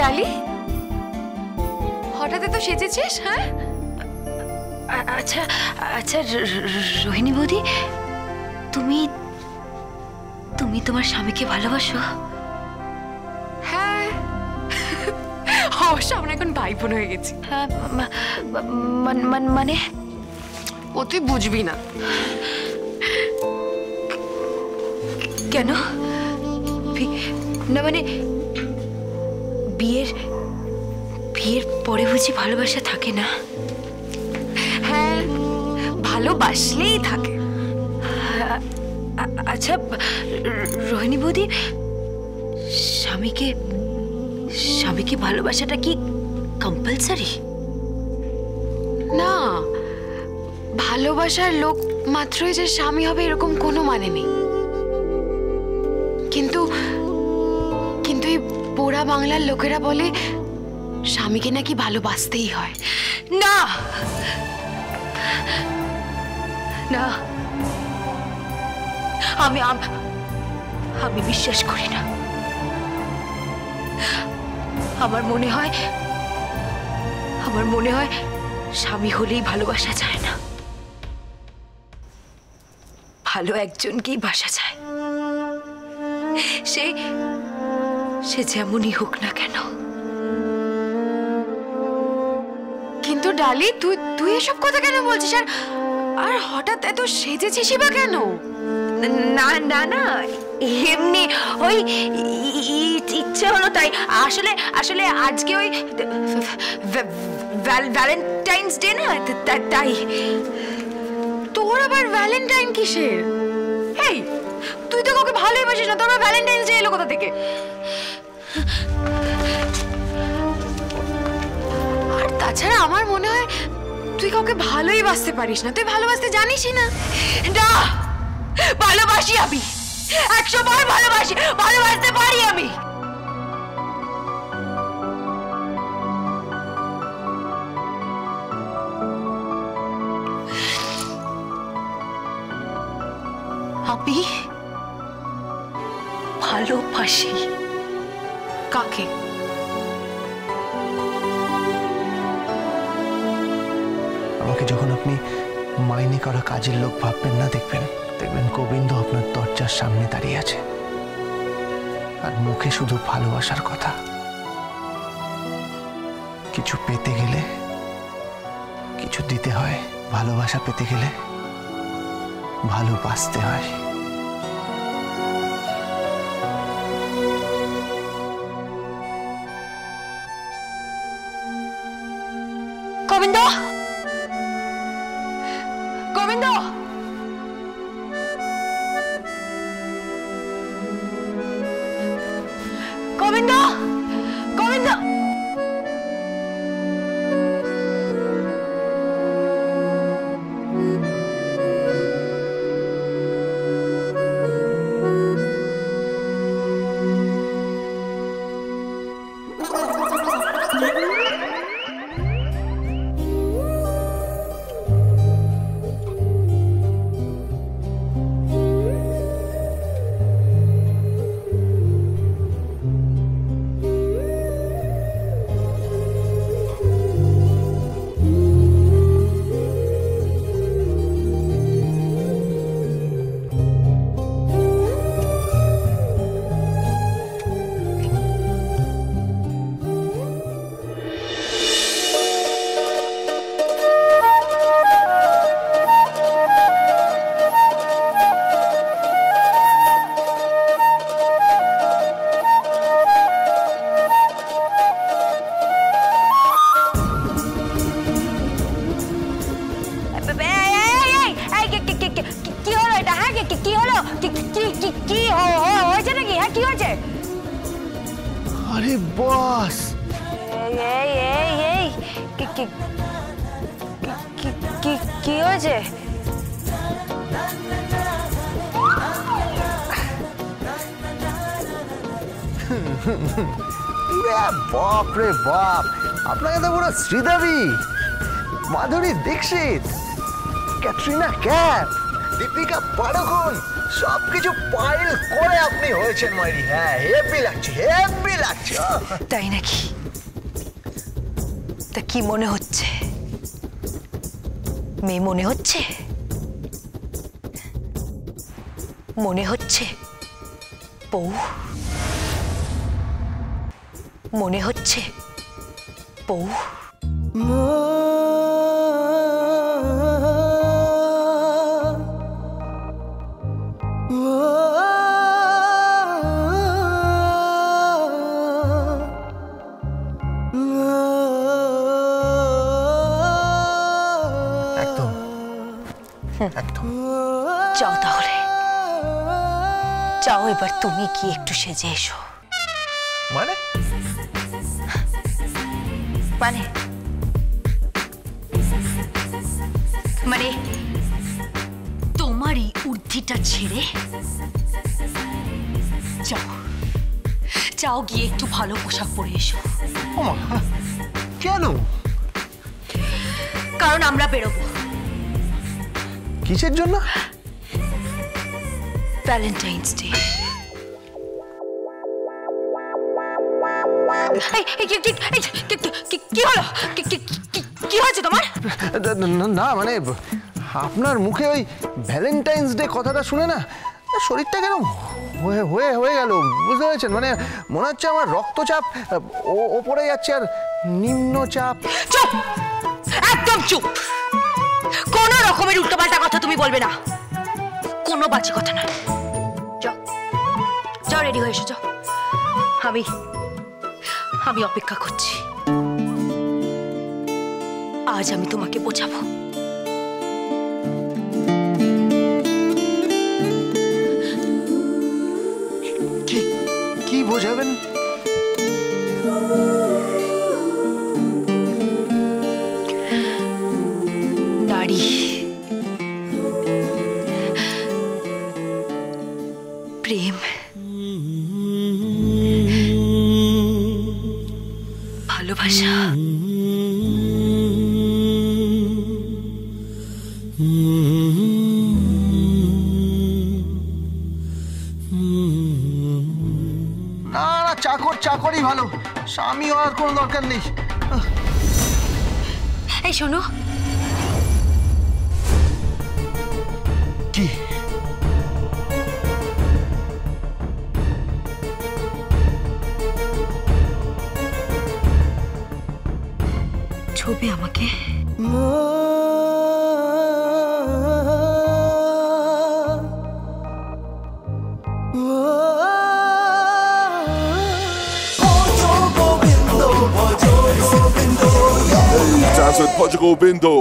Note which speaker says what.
Speaker 1: ডালি, হঠাৎ তো সেজেছিস? হ্যাঁ
Speaker 2: আচ্ছা আচ্ছা রোহিণী বৌদি, তুমি তুমি তোমার স্বামীকে ভালোবাসো?
Speaker 1: হ্যাঁ, অবশ্য আমরা এখন ভাই বোন হয়ে গেছি।
Speaker 2: হ্যাঁ, মানে
Speaker 1: ও তুই বুঝবি না।
Speaker 2: কেন? না মানে বিয়ের পরে বুঝি ভালোবাসা থাকে না?
Speaker 1: হ্যাঁ, ভালোবাসলেই থাকে।
Speaker 2: আচ্ছা রোহিণী বৌদি, স্বামীকে ভালোবাসাটা কি কম্পালসারি?
Speaker 1: না, ভালোবাসার লোক মাত্রই যে স্বামী হবে এরকম কোনো মানে নেই। কিন্তু এই পোড়া বাংলার লোকেরা বলে স্বামীকে নাকি ভালোবাসতেই হয়।
Speaker 2: না না, আমি বিশ্বাস করি না। আমার মনে হয় স্বামী হলেই ভালোবাসা যায় না, ভালো একজনকেই বাসা যায়, সে যেমনই হোক না কেন।
Speaker 1: কিন্তু ডালি, তুই এসব কথা কেন বলছিস? আর হঠাৎ এত সেজেছিস বা কেন?
Speaker 2: না না না, এমনি ওই ইচ্ছে হলো তাই। আসলে আজকে ওই ভ্যালেন্টাইন্স ডে না, তাই।
Speaker 1: তোর আবার ভ্যালেন্টাইন কিসের? এই, তুই তো কাউকে ভালোই বাসিস না, তোর ভ্যালেন্টাইন্স ডে এলো কোথা থেকে? আর তাছাড়া আমার মনে হয় তুই কাউকে ভালোই বাসতে পারিস না, তুই ভালোবাসতে জানিসই না।
Speaker 2: না, ভালোবাসি আমি, 100 বার ভালোবাসতে পারি আমি। আমি ভালোবাসি।
Speaker 1: কাকে?
Speaker 3: আমাকে যখন আপনি মাইনে করা কাজের লোক ভাববেন না, দেখবেন গোবিন্দ আপনার দরজার সামনে দাঁড়িয়ে আছে, আর মুখে শুধু ভালোবাসার কথা। কিছু পেতে গেলে কিছু দিতে হয়, ভালোবাসা পেতে গেলে ভালোবাসতে হয়।
Speaker 2: গোবিন্দ,
Speaker 1: গোবিন্দ,
Speaker 2: গোবিন্দ, গোবিন্দ।
Speaker 3: আরে বস,
Speaker 2: কি হয়েছে?
Speaker 3: বাপ রে বাপ, আপনাকে তো পুরো শ্রীদেবী, মাধুরী দীক্ষিত, ক্যাটরিনা ক্যাফ, দীপিকা পাড়ুকোন সবকিছু পাইল করে আপনি হয়েছেন মাইরি। হ্যাঁ, হেভি লাগছে, হেভি লাগছে।
Speaker 2: তাই নাকি? তা কি মনে হচ্ছে? মেয়ে মনে হচ্ছে? মনে হচ্ছে বউ? মনে হচ্ছে বউ?
Speaker 3: একদম একদম।
Speaker 2: যাও তাহলে, যাও এবার তুমি কি একটু সেজে এসো।
Speaker 3: মানে
Speaker 2: মানে মানে তোমারই ঊর্ধ্বিটা ছেড়ে যাও, যাও গিয়ে একটু ভালো পোশাক পরে এসো।
Speaker 3: ওমা, কেন?
Speaker 2: কারণ আমরা বেরোবো।
Speaker 3: কিসের জন্য?
Speaker 2: Valentine's day. কি হলো? কি হয়েছে তোমার?
Speaker 3: না মানে আপনার মুখে ওই ভ্যালেন্টাইন্স ডে কথাটা শুনে না শরীরটা কেন হয়ে গেল, বুঝতে পেরেছেন? মানে মনে হচ্ছে আমার রক্তচাপ ওপরে যাচ্ছে আর নিম্নচাপ।
Speaker 2: চুপ, একদম চুপ। কোন রকমের উল্টোপাল্টা কথা তুমি বলবে না, কোনো বাজে কথা না। যাও যাও, রেডি হয়ে এসো, যাও। আমি অপেক্ষা করছি। আজ আমি তোমাকে বোঝাবো।
Speaker 3: কি বোঝাবেন?
Speaker 2: নারী, প্রেম, ভালোবাসা,
Speaker 3: না না, চাকরই ভালো, স্বামী হওয়ার কোনো দরকার নেই।
Speaker 2: এই শোনো,
Speaker 3: কি?
Speaker 2: ছবি আমাকে।
Speaker 4: Dance with Portugal Bindo.